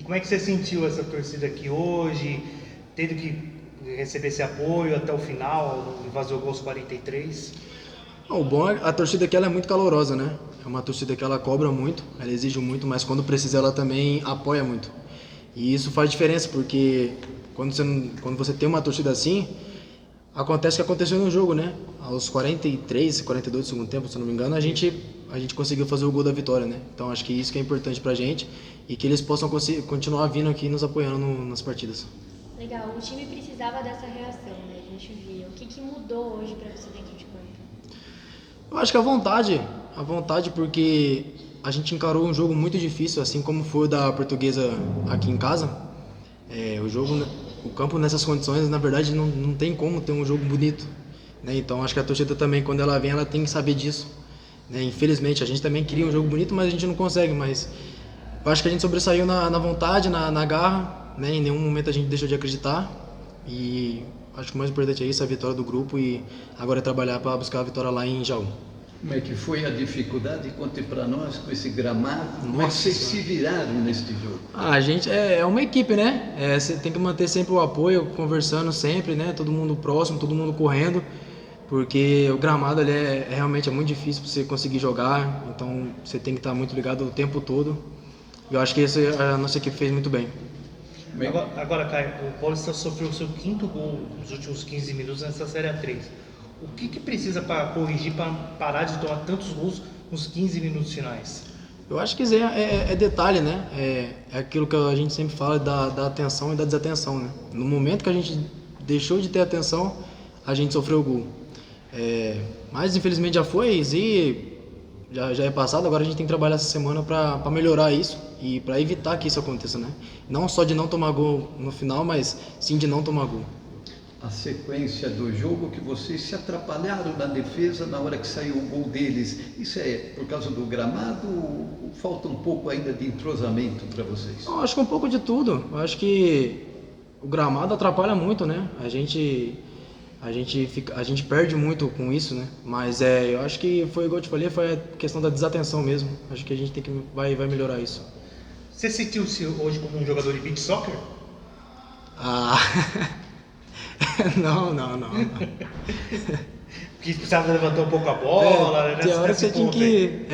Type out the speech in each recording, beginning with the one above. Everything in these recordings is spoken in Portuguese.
Como é que você sentiu essa torcida aqui hoje, tendo que receber esse apoio até o final, fazer o gol aos 43? O bom é a torcida aqui ela é muito calorosa, né? É uma torcida que ela cobra muito, ela exige muito, mas quando precisa ela também apoia muito. E isso faz diferença, porque quando você tem uma torcida assim, acontece o que aconteceu no jogo, né? Aos 43, 42 do segundo tempo, se eu não me engano, a gente conseguiu fazer o gol da vitória, né? Então acho que isso que é importante pra gente e que eles possam continuar vindo aqui nos apoiando nas partidas. Legal, o time precisava dessa reação, né? A gente via. O que mudou hoje pra você dentro de campo? Eu acho que a vontade porque a gente encarou um jogo muito difícil, assim como foi o da Portuguesa aqui em casa. O campo nessas condições, na verdade, não tem como ter um jogo bonito, né? Então acho que a torcida também, quando ela vem, ela tem que saber disso, né? Infelizmente, a gente também queria um jogo bonito, mas a gente não consegue, mas eu acho que a gente sobressaiu na vontade, na garra, né? Em nenhum momento a gente deixou de acreditar e acho que o mais importante é isso, a vitória do grupo e agora é trabalhar para buscar a vitória lá em Jaú. Como é que foi a dificuldade? Conte para nós com esse gramado. Como é que vocês se viraram neste jogo? A gente é uma equipe, né? Você tem que manter sempre o apoio, conversando sempre, né? Todo mundo próximo, todo mundo correndo, porque o gramado ali realmente muito difícil para você conseguir jogar, então você tem que estar muito ligado o tempo todo. E eu acho que isso a nossa equipe fez muito bem. Agora, Caio, o Paulista sofreu o seu 5º gol nos últimos 15 minutos nessa Série A3. O que precisa para corrigir, para parar de tomar tantos gols nos 15 minutos finais? Eu acho que é detalhe, né? É aquilo que a gente sempre fala da atenção e da desatenção, né? No momento que a gente deixou de ter atenção, a gente sofreu o gol. Mas infelizmente já foi e já é passado, agora a gente tem que trabalhar essa semana para melhorar isso e para evitar que isso aconteça, né? Não só de não tomar gol no final, mas sim de não tomar gol. A sequência do jogo que vocês se atrapalharam na defesa na hora que saiu o gol deles. Isso é por causa do gramado ou falta um pouco ainda de entrosamento para vocês? Eu acho que um pouco de tudo. Eu acho que o gramado atrapalha muito, né? A gente perde muito com isso, né? Mas eu acho que foi igual eu te falei, foi a questão da desatenção mesmo. Acho que a gente vai melhorar isso. Você sentiu-se hoje como um jogador de beach soccer? Ah, não. Que precisava levantar um pouco a bola, Tem hora que você tinha que...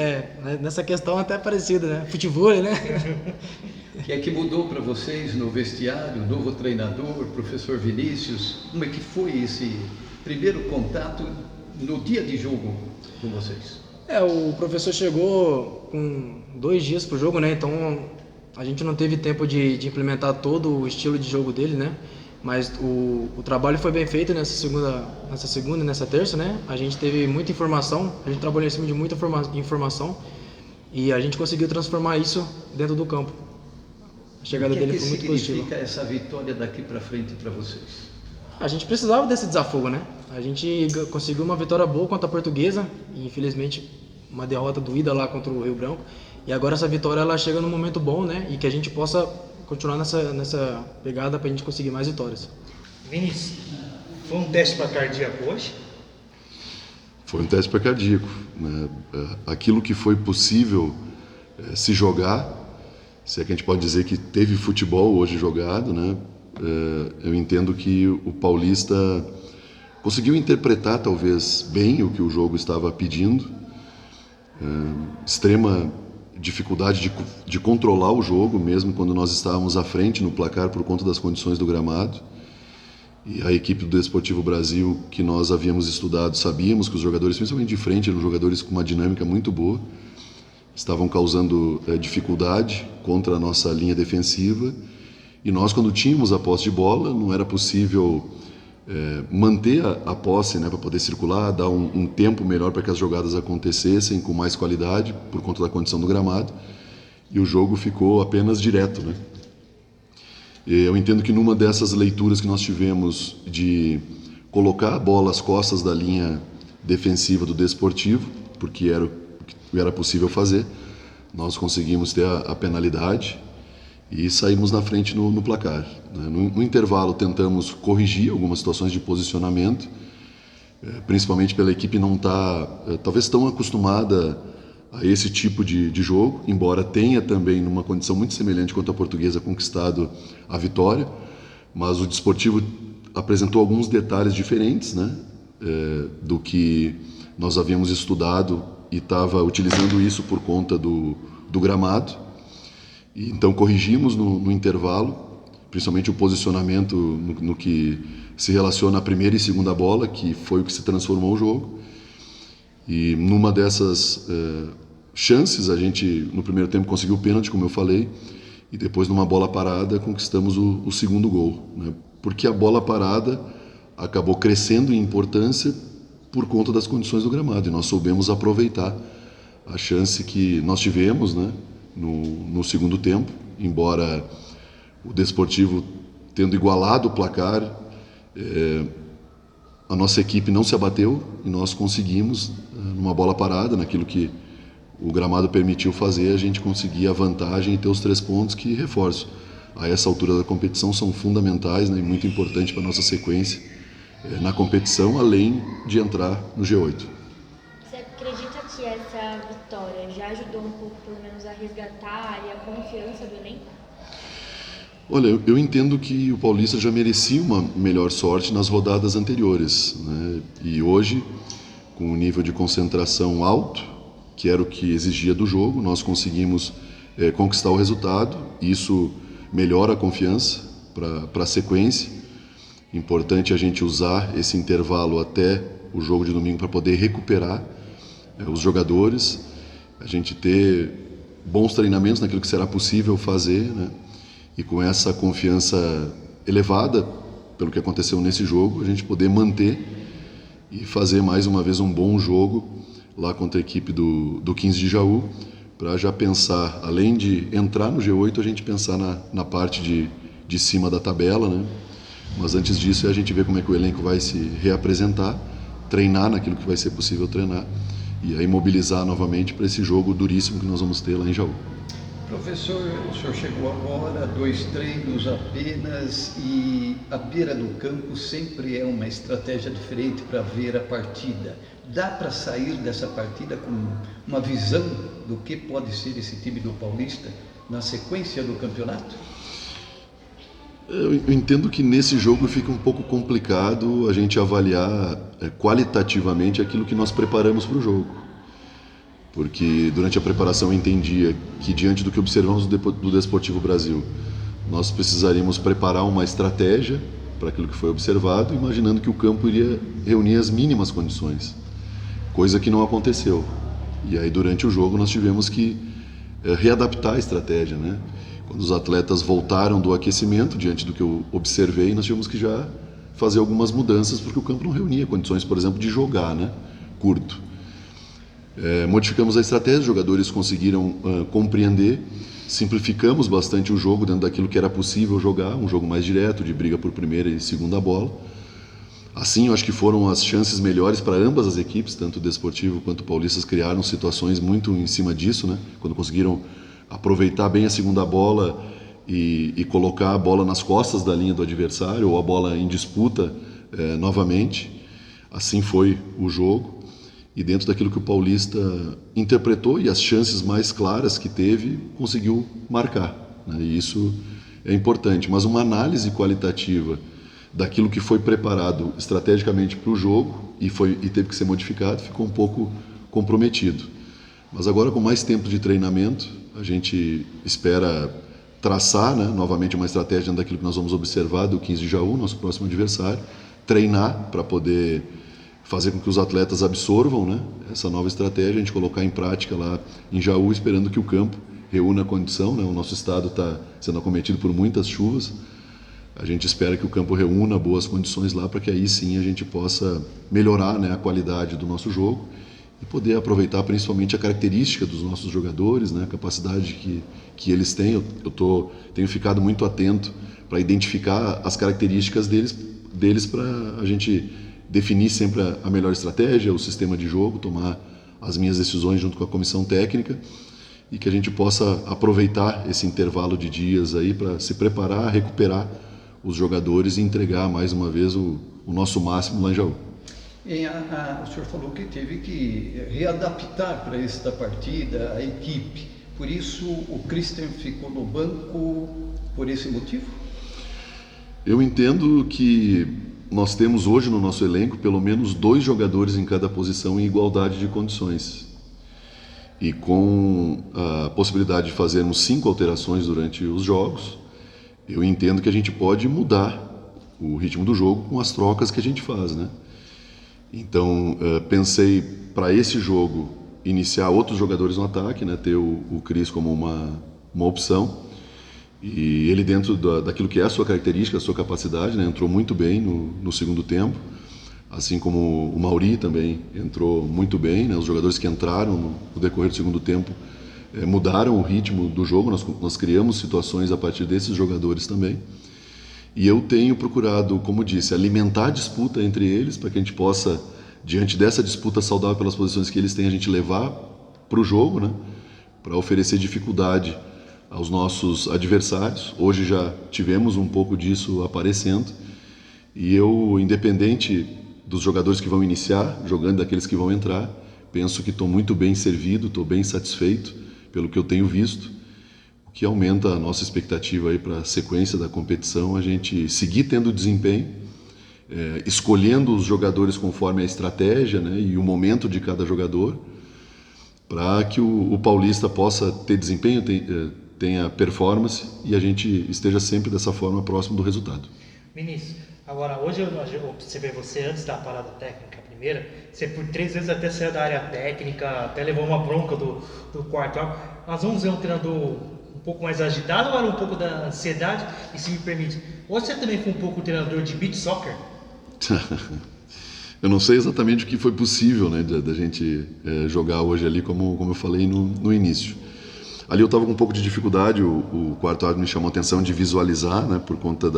nessa questão até parecida, né? Futebol, né? O que é que mudou para vocês no vestiário, novo treinador, professor Vinícius? Como é que foi esse primeiro contato no dia de jogo com vocês? O professor chegou com 2 dias pro jogo, né? Então a gente não teve tempo de implementar todo o estilo de jogo dele, né? Mas o trabalho foi bem feito nessa segunda e nessa terça, né? A gente teve muita informação, a gente trabalhou em cima de muita informação e a gente conseguiu transformar isso dentro do campo. A chegada dele foi muito positiva. O que significa essa vitória daqui para frente para vocês? A gente precisava desse desafogo, né? A gente conseguiu uma vitória boa contra a Portuguesa e infelizmente uma derrota doída lá contra o Rio Branco. E agora essa vitória ela chega num momento bom, né? E que a gente possa continuar nessa pegada para a gente conseguir mais vitórias. Vinícius, foi um teste para cardíaco hoje? Foi um teste para cardíaco, né? Aquilo que foi possível se jogar, se é que a gente pode dizer que teve futebol hoje jogado, né? Eu entendo que o Paulista conseguiu interpretar talvez bem o que o jogo estava pedindo, extrema dificuldade de controlar o jogo, mesmo quando nós estávamos à frente no placar por conta das condições do gramado. E a equipe do Desportivo Brasil, que nós havíamos estudado, sabíamos que os jogadores, principalmente de frente, eram jogadores com uma dinâmica muito boa, estavam causando dificuldade contra a nossa linha defensiva. E nós, quando tínhamos a posse de bola, não era possível manter a posse, né, para poder circular, dar um tempo melhor para que as jogadas acontecessem com mais qualidade, por conta da condição do gramado, e o jogo ficou apenas direto, né? Eu entendo que numa dessas leituras que nós tivemos de colocar a bola às costas da linha defensiva do Desportivo, porque era o que era possível fazer, nós conseguimos ter a penalidade e saímos na frente no placar. No intervalo tentamos corrigir algumas situações de posicionamento, principalmente pela equipe não estar talvez tão acostumada a esse tipo de jogo, embora tenha também, numa condição muito semelhante quanto a Portuguesa, conquistado a vitória, mas o Desportivo apresentou alguns detalhes diferentes, né, do que nós havíamos estudado e estava utilizando isso por conta do gramado. E, então corrigimos no intervalo, principalmente o posicionamento no que se relaciona à primeira e segunda bola, que foi o que se transformou o jogo. E numa dessas chances, a gente no primeiro tempo conseguiu o pênalti, como eu falei, e depois numa bola parada conquistamos o segundo gol, né? Porque a bola parada acabou crescendo em importância por conta das condições do gramado, e nós soubemos aproveitar a chance que nós tivemos, né, no segundo tempo, embora o Desportivo tendo igualado o placar, a nossa equipe não se abateu e nós conseguimos, numa bola parada, naquilo que o gramado permitiu fazer, a gente conseguir a vantagem e ter os 3 pontos que, reforço, a essa altura da competição são fundamentais, né, e muito importante para a nossa sequência na competição, além de entrar no G8. Você acredita que essa vitória já ajudou um pouco, pelo menos, a resgatar a confiança do elenco? Olha, eu entendo que o Paulista já merecia uma melhor sorte nas rodadas anteriores, né? E hoje, com um nível de concentração alto, que era o que exigia do jogo, nós conseguimos conquistar o resultado. Isso melhora a confiança para a sequência. Importante a gente usar esse intervalo até o jogo de domingo para poder recuperar os jogadores, a gente ter bons treinamentos naquilo que será possível fazer, né? E com essa confiança elevada pelo que aconteceu nesse jogo, a gente poder manter e fazer mais uma vez um bom jogo lá contra a equipe do 15 de Jaú, para já pensar, além de entrar no G8, a gente pensar na parte de cima da tabela, né? Mas antes disso é a gente ver como é que o elenco vai se reapresentar, treinar naquilo que vai ser possível treinar e aí mobilizar novamente para esse jogo duríssimo que nós vamos ter lá em Jaú. Professor, o senhor chegou agora, 2 treinos apenas, e a beira do campo sempre é uma estratégia diferente para ver a partida. Dá para sair dessa partida com uma visão do que pode ser esse time do Paulista na sequência do campeonato? Eu entendo que nesse jogo fica um pouco complicado a gente avaliar qualitativamente aquilo que nós preparamos para o jogo. Porque durante a preparação eu entendia que, diante do que observamos do Desportivo Brasil, nós precisaríamos preparar uma estratégia para aquilo que foi observado, imaginando que o campo iria reunir as mínimas condições, coisa que não aconteceu. E aí durante o jogo nós tivemos que readaptar a estratégia, né? Quando os atletas voltaram do aquecimento, diante do que eu observei, nós tivemos que já fazer algumas mudanças, porque o campo não reunia condições, por exemplo, de jogar, né, curto. Modificamos a estratégia, os jogadores conseguiram compreender, simplificamos bastante o jogo dentro daquilo que era possível jogar, um jogo mais direto, de briga por primeira e segunda bola. Assim, eu acho que foram as chances melhores para ambas as equipes, tanto o Desportivo quanto o Paulistas criaram situações muito em cima disso, né? Quando conseguiram aproveitar bem a segunda bola e colocar a bola nas costas da linha do adversário, ou a bola em disputa novamente. Assim foi o jogo. E dentro daquilo que o Paulista interpretou e as chances mais claras que teve, conseguiu marcar, né? E isso é importante. Mas uma análise qualitativa daquilo que foi preparado estrategicamente para o jogo e teve que ser modificado, ficou um pouco comprometido. Mas agora, com mais tempo de treinamento, a gente espera traçar, né, novamente uma estratégia dentro daquilo que nós vamos observar do 15 de Jaú, nosso próximo adversário, treinar para poder fazer com que os atletas absorvam, né, essa nova estratégia, a gente colocar em prática lá em Jaú, esperando que o campo reúna a condição, né? O nosso estado está sendo acometido por muitas chuvas, a gente espera que o campo reúna boas condições lá, para que aí sim a gente possa melhorar, né, a qualidade do nosso jogo e poder aproveitar principalmente a característica dos nossos jogadores, né, a capacidade que eles têm. Eu tenho ficado muito atento para identificar as características deles para a gente definir sempre a melhor estratégia, o sistema de jogo, tomar as minhas decisões junto com a comissão técnica, e que a gente possa aproveitar esse intervalo de dias aí para se preparar, recuperar os jogadores e entregar mais uma vez o nosso máximo lá em Jaú. O senhor falou que teve que readaptar para esta partida a equipe. Por isso o Christian ficou no banco por esse motivo? Eu entendo que nós temos hoje no nosso elenco pelo menos 2 jogadores em cada posição em igualdade de condições. E com a possibilidade de fazermos 5 alterações durante os jogos, eu entendo que a gente pode mudar o ritmo do jogo com as trocas que a gente faz, né? Então, pensei para esse jogo iniciar outros jogadores no ataque, né? Ter o Cris como uma opção. E ele, dentro daquilo que é a sua característica, a sua capacidade, né? Entrou muito bem no segundo tempo. Assim como o Mauri também entrou muito bem, né? Os jogadores que entraram no decorrer do segundo tempo mudaram o ritmo do jogo. Nós criamos situações a partir desses jogadores também. E eu tenho procurado, como disse, alimentar a disputa entre eles para que a gente possa, diante dessa disputa saudável pelas posições que eles têm, a gente levar para o jogo, né? Para oferecer dificuldade aos nossos adversários. Hoje já tivemos um pouco disso aparecendo. E eu, independente dos jogadores que vão iniciar, jogando daqueles que vão entrar, penso que estou muito bem servido, estou bem satisfeito pelo que eu tenho visto, o que aumenta a nossa expectativa aí para a sequência da competição, a gente seguir tendo desempenho, escolhendo os jogadores conforme a estratégia, né, e o momento de cada jogador, para que o Paulista possa ter desempenho, tenha performance e a gente esteja sempre dessa forma próximo do resultado. Vinícius, agora hoje eu observei você antes da parada técnica primeira, você por 3 vezes até saiu da área técnica, até levou uma bronca do quarto árbitro. Nós vamos ver um treinador um pouco mais agitado ou era um pouco da ansiedade? E se me permite, hoje você também foi um pouco treinador de beach soccer? Eu não sei exatamente o que foi possível, né, da gente jogar hoje ali, como eu falei no início. Ali eu estava com um pouco de dificuldade, o quarto árbitro me chamou a atenção de visualizar, né, por conta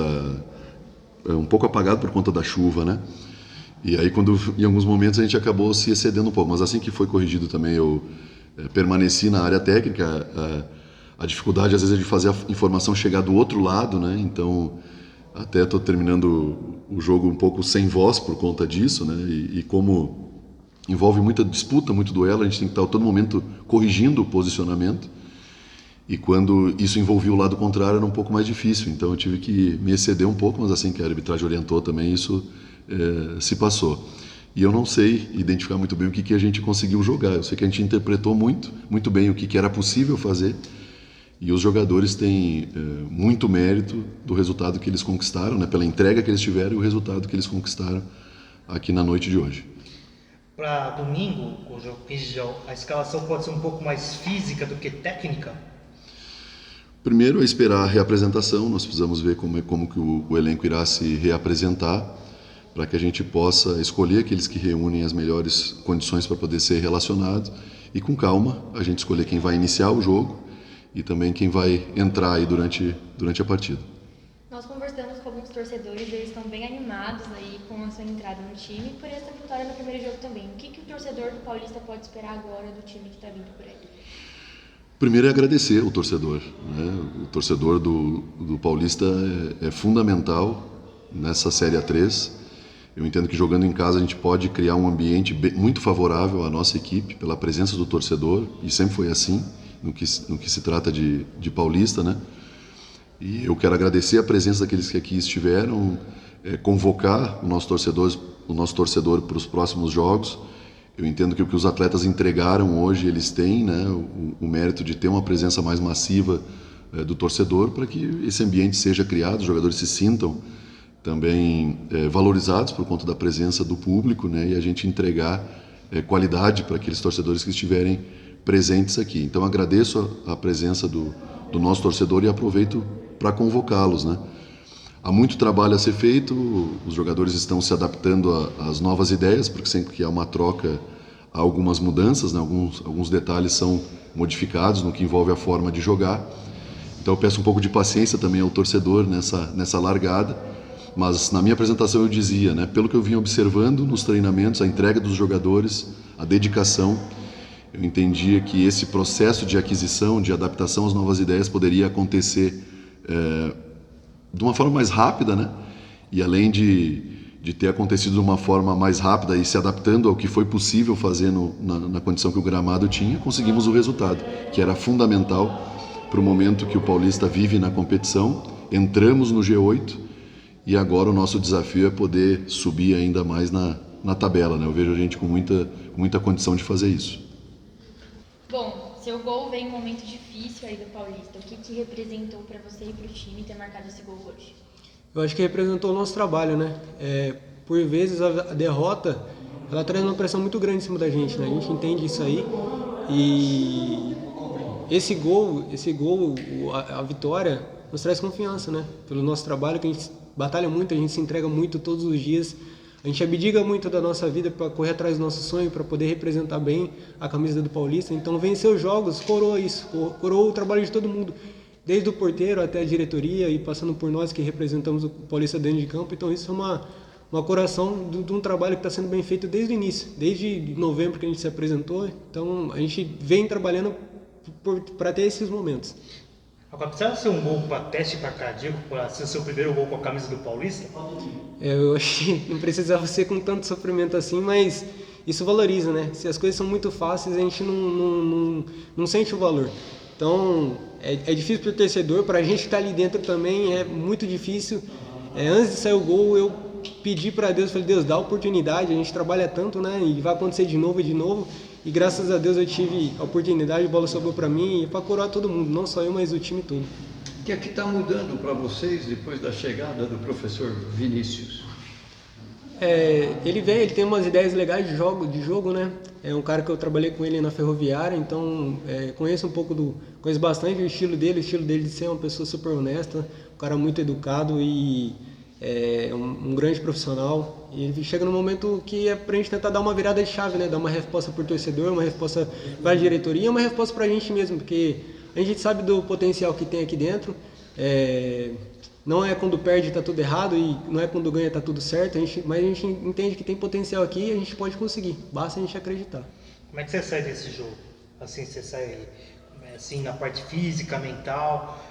um pouco apagado por conta da chuva, né? E aí em alguns momentos a gente acabou se excedendo um pouco, mas assim que foi corrigido também eu permaneci na área técnica. A dificuldade às vezes é de fazer a informação chegar do outro lado, né? Então até estou terminando o jogo um pouco sem voz por conta disso, né? E como envolve muita disputa, muito duelo, a gente tem que estar a todo momento corrigindo o posicionamento. E quando isso envolvia o lado contrário era um pouco mais difícil, então eu tive que me exceder um pouco, mas assim que a arbitragem orientou também isso se passou. E eu não sei identificar muito bem o que a gente conseguiu jogar, eu sei que a gente interpretou muito bem o que era possível fazer, e os jogadores têm muito mérito do resultado que eles conquistaram, né, pela entrega que eles tiveram e o resultado que eles conquistaram aqui na noite de hoje. Para domingo, a escalação pode ser um pouco mais física do que técnica? Primeiro é esperar a reapresentação, nós precisamos ver como que o elenco irá se reapresentar, para que a gente possa escolher aqueles que reúnem as melhores condições para poder ser relacionado e com calma a gente escolher quem vai iniciar o jogo e também quem vai entrar aí durante a partida. Nós conversamos com alguns torcedores, eles estão bem animados aí com a sua entrada no time e por essa vitória no primeiro jogo também. O que o torcedor do Paulista pode esperar agora do time que está vindo por aí? Primeiro é agradecer o torcedor, né? O torcedor do Paulista é fundamental nessa Série A3. Eu entendo que jogando em casa a gente pode criar um ambiente muito favorável à nossa equipe, pela presença do torcedor, e sempre foi assim no que se trata de Paulista, né? E eu quero agradecer a presença daqueles que aqui estiveram, convocar o nosso torcedor para os próximos jogos. Eu entendo que o que os atletas entregaram hoje, eles têm, né, o mérito de ter uma presença mais massiva do torcedor para que esse ambiente seja criado, os jogadores se sintam também valorizados por conta da presença do público, né, e a gente entregar qualidade para aqueles torcedores que estiverem presentes aqui. Então agradeço a presença do nosso torcedor e aproveito para convocá-los, né. Há muito trabalho a ser feito, os jogadores estão se adaptando às novas ideias, porque sempre que há uma troca há algumas mudanças, né? Alguns detalhes são modificados no que envolve a forma de jogar. Então eu peço um pouco de paciência também ao torcedor nessa largada, mas na minha apresentação eu dizia, né, pelo que eu vinha observando nos treinamentos, a entrega dos jogadores, a dedicação, eu entendia que esse processo de aquisição, de adaptação às novas ideias poderia acontecer de uma forma mais rápida, né? E além de de ter acontecido de uma forma mais rápida e se adaptando ao que foi possível fazer na condição que o gramado tinha, conseguimos o resultado, que era fundamental para o momento que o Paulista vive na competição. Entramos no G8 e agora o nosso desafio é poder subir ainda mais na tabela, né? Eu vejo a gente com muita condição de fazer isso. Bom, seu gol veio em um momento difícil aí do Paulista. O que representou para você e para o time ter marcado esse gol hoje? Eu acho que representou o nosso trabalho, né? Por vezes a derrota, ela traz uma pressão muito grande em cima da gente, né? A gente entende isso aí e esse gol, a vitória, nos traz confiança, né? Pelo nosso trabalho, que a gente batalha muito, a gente se entrega muito todos os dias. A gente abdica muito da nossa vida para correr atrás do nosso sonho, para poder representar bem a camisa do Paulista. Então, vencer os jogos coroa isso, coroa o trabalho de todo mundo, desde o porteiro até a diretoria e passando por nós que representamos o Paulista dentro de campo. Então, isso é uma coração de um trabalho que está sendo bem feito desde o início, desde novembro que a gente se apresentou. Então, a gente vem trabalhando para ter esses momentos. Agora, precisava ser um gol para teste para cardíaco, para ser seu primeiro gol com a camisa do Paulista? Eu acho que não precisava ser com tanto sofrimento assim, mas isso valoriza, né? Se as coisas são muito fáceis, a gente não sente o valor. Então, é difícil para o torcedor, para a gente que está ali dentro também é muito difícil. Antes de sair o gol, eu pedi para Deus, falei, Deus, dá a oportunidade, a gente trabalha tanto, né? E vai acontecer de novo e de novo. E graças a Deus eu tive a oportunidade, a bola sobrou para mim e para coroar todo mundo, não só eu, mas o time todo. O que é que está mudando para vocês depois da chegada do professor Vinícius? Ele tem umas ideias legais de jogo, né? É um cara que eu trabalhei com ele na Ferroviária, então conheço bastante o estilo dele de ser uma pessoa super honesta, um cara muito educado e um grande profissional. E ele chega num momento que é pra gente tentar dar uma virada de chave, né? Dar uma resposta pro torcedor, uma resposta para a diretoria, uma resposta pra gente mesmo, porque a gente sabe do potencial que tem aqui dentro. Não é quando perde tá tudo errado e não é quando ganha tá tudo certo, mas a gente entende que tem potencial aqui e a gente pode conseguir, basta a gente acreditar. Como é que você sai desse jogo? Assim, você sai assim, na parte física, mental.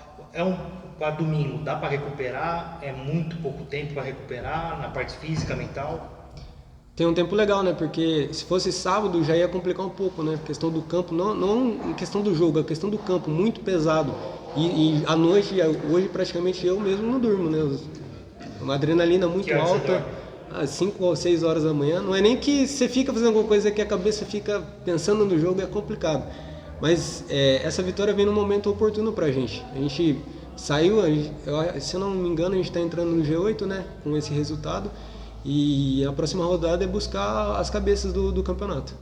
Para domingo, dá para recuperar? É muito pouco tempo para recuperar na parte física, mental? Tem um tempo legal, né? Porque se fosse sábado já ia complicar um pouco, né? A questão do campo, não a questão do jogo, a questão do campo, muito pesado. E à noite, hoje praticamente eu mesmo não durmo, né? Uma adrenalina muito alta, às 5 ou 6 horas da manhã. Não é nem que você fica fazendo alguma coisa que a cabeça fica pensando no jogo, é complicado. Mas essa vitória vem num momento oportuno pra gente. A gente saiu, se eu não me engano, a gente está entrando no G8, né? Com esse resultado. E a próxima rodada é buscar as cabeças do campeonato.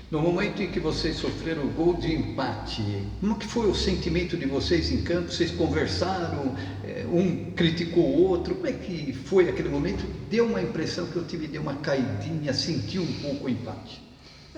No momento em que vocês sofreram o gol de empate, como que foi o sentimento de vocês em campo? Vocês conversaram, um criticou o outro, como é que foi aquele momento? Deu uma impressão que o time deu uma caidinha, sentiu um pouco o empate.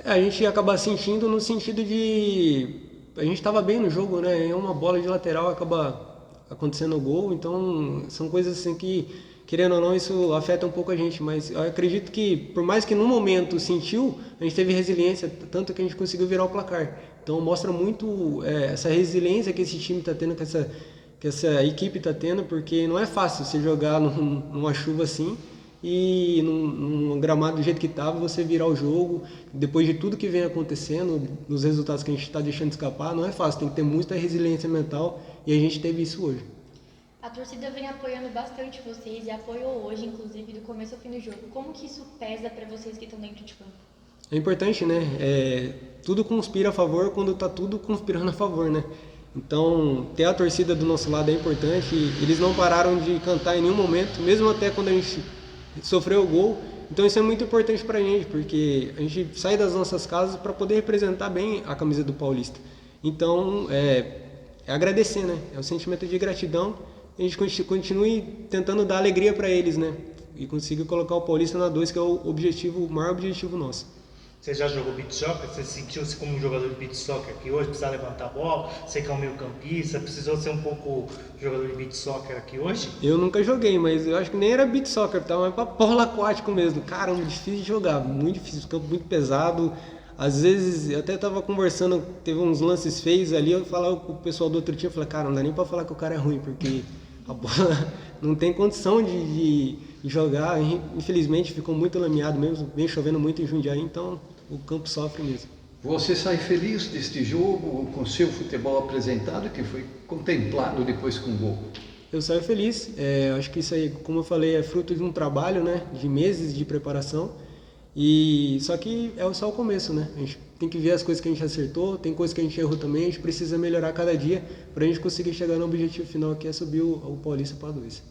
A gente acaba sentindo no sentido de... A gente estava bem no jogo, né? É uma bola de lateral, acaba acontecendo o gol, então são coisas assim que, querendo ou não, isso afeta um pouco a gente, mas eu acredito que, por mais que no momento sentiu, a gente teve resiliência, tanto que a gente conseguiu virar o placar. Então mostra muito essa resiliência que esse time está tendo, que essa equipe está tendo, porque não é fácil você jogar numa chuva assim e num gramado do jeito que estava, você virar o jogo, depois de tudo que vem acontecendo, nos resultados que a gente está deixando escapar, não é fácil, tem que ter muita resiliência mental e a gente teve isso hoje. A torcida vem apoiando bastante vocês e apoiou hoje, inclusive, do começo ao fim do jogo. Como que isso pesa para vocês que estão dentro de campo? É importante, né? Tudo conspira a favor quando está tudo conspirando a favor, né? Então, ter a torcida do nosso lado é importante. Eles não pararam de cantar em nenhum momento, mesmo até quando a gente sofreu o gol. Então isso é muito importante para a gente, porque a gente sai das nossas casas para poder representar bem a camisa do Paulista. Então, é agradecer, né? É o sentimento de gratidão. A gente continue tentando dar alegria para eles, né? E conseguir colocar o Paulista na 2, que é o maior objetivo nosso. Você já jogou beach soccer? Você sentiu-se como um jogador de beach soccer aqui hoje? Precisa levantar a bola? Você que é um meio campista, precisou ser um pouco jogador de beach soccer aqui hoje? Eu nunca joguei, mas eu acho que nem era beach soccer, tá? Mas pra polo aquático mesmo. Caramba, difícil de jogar, muito difícil, campo muito pesado. Às vezes, eu até tava conversando, teve uns lances feios ali, eu falava com o pessoal do outro time, eu falei, cara, não dá nem pra falar que o cara é ruim, porque a bola não tem condição de jogar. Infelizmente ficou muito lameado mesmo, vem chovendo muito em Jundiaí, então o campo sofre mesmo. Você sai feliz deste jogo, com seu futebol apresentado, que foi contemplado depois com gol? Eu saio feliz, acho que isso aí, como eu falei, é fruto de um trabalho, né, de meses de preparação, e só que é só o começo, né? A gente tem que ver as coisas que a gente acertou, tem coisas que a gente errou também, a gente precisa melhorar cada dia para a gente conseguir chegar no objetivo final, que é subir o Paulista para 2.